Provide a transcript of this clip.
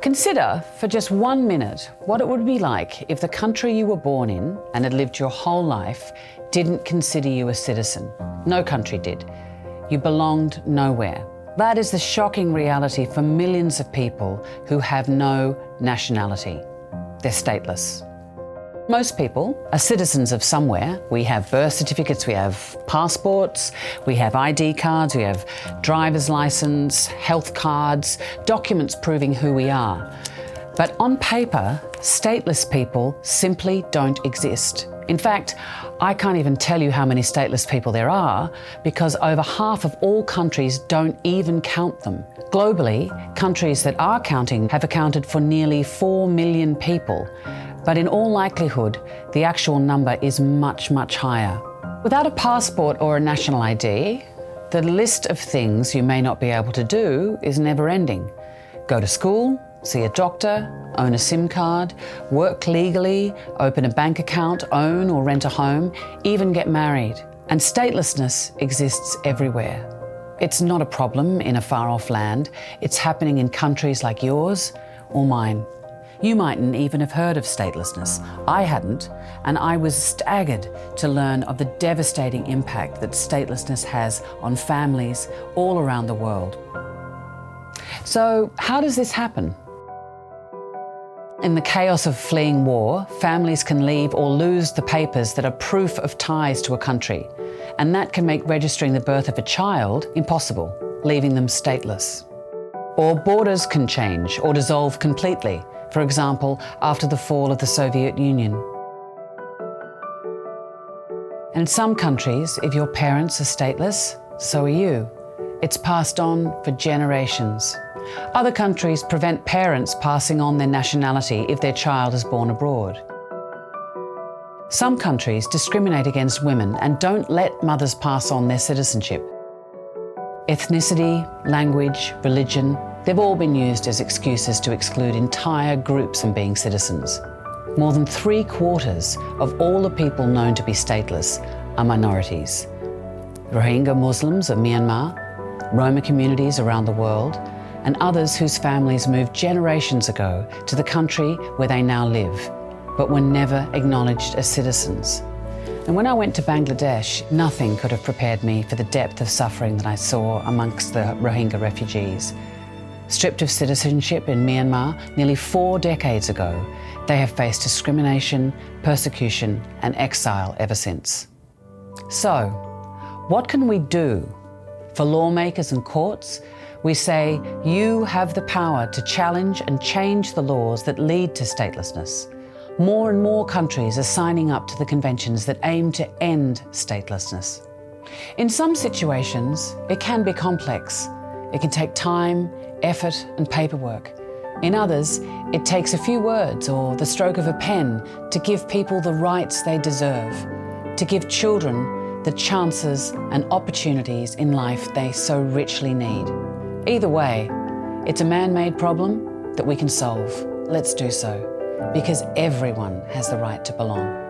Consider for just 1 minute what it would be like if the country you were born in and had lived your whole life didn't consider you a citizen. No country did. You belonged nowhere. That is the shocking reality for millions of people who have no nationality. They're stateless. Most people are citizens of somewhere. We have birth certificates, we have passports, we have ID cards, we have driver's license, health cards, documents proving who we are. But on paper, stateless people simply don't exist. In fact, I can't even tell you how many stateless people there are because over half of all countries don't even count them. Globally, countries that are counting have accounted for nearly 4 million people. But in all likelihood, the actual number is much, much higher. Without a passport or a national ID, the list of things you may not be able to do is never ending. Go to school, see a doctor, own a SIM card, work legally, open a bank account, own or rent a home, even get married. And statelessness exists everywhere. It's not a problem in a far-off land. It's happening in countries like yours or mine. You mightn't even have heard of statelessness. I hadn't, and I was staggered to learn of the devastating impact that statelessness has on families all around the world. So, how does this happen? In the chaos of fleeing war, families can leave or lose the papers that are proof of ties to a country, and that can make registering the birth of a child impossible, leaving them stateless. Or borders can change or dissolve completely. For example, after the fall of the Soviet Union. And in some countries, if your parents are stateless, so are you. It's passed on for generations. Other countries prevent parents passing on their nationality if their child is born abroad. Some countries discriminate against women and don't let mothers pass on their citizenship. Ethnicity, language, religion, they've all been used as excuses to exclude entire groups from being citizens. More than 3/4 of all the people known to be stateless are minorities. Rohingya Muslims of Myanmar, Roma communities around the world, and others whose families moved generations ago to the country where they now live, but were never acknowledged as citizens. And when I went to Bangladesh, nothing could have prepared me for the depth of suffering that I saw amongst the Rohingya refugees. Stripped of citizenship in Myanmar nearly 4 decades ago, they have faced discrimination, persecution, and exile ever since. So, what can we do? For lawmakers and courts, we say you have the power to challenge and change the laws that lead to statelessness. More and more countries are signing up to the conventions that aim to end statelessness. In some situations, it can be complex. It can take time, effort, and paperwork. In others, it takes a few words or the stroke of a pen to give people the rights they deserve, to give children the chances and opportunities in life they so richly need. Either way, it's a man-made problem that we can solve. Let's do so, because everyone has the right to belong.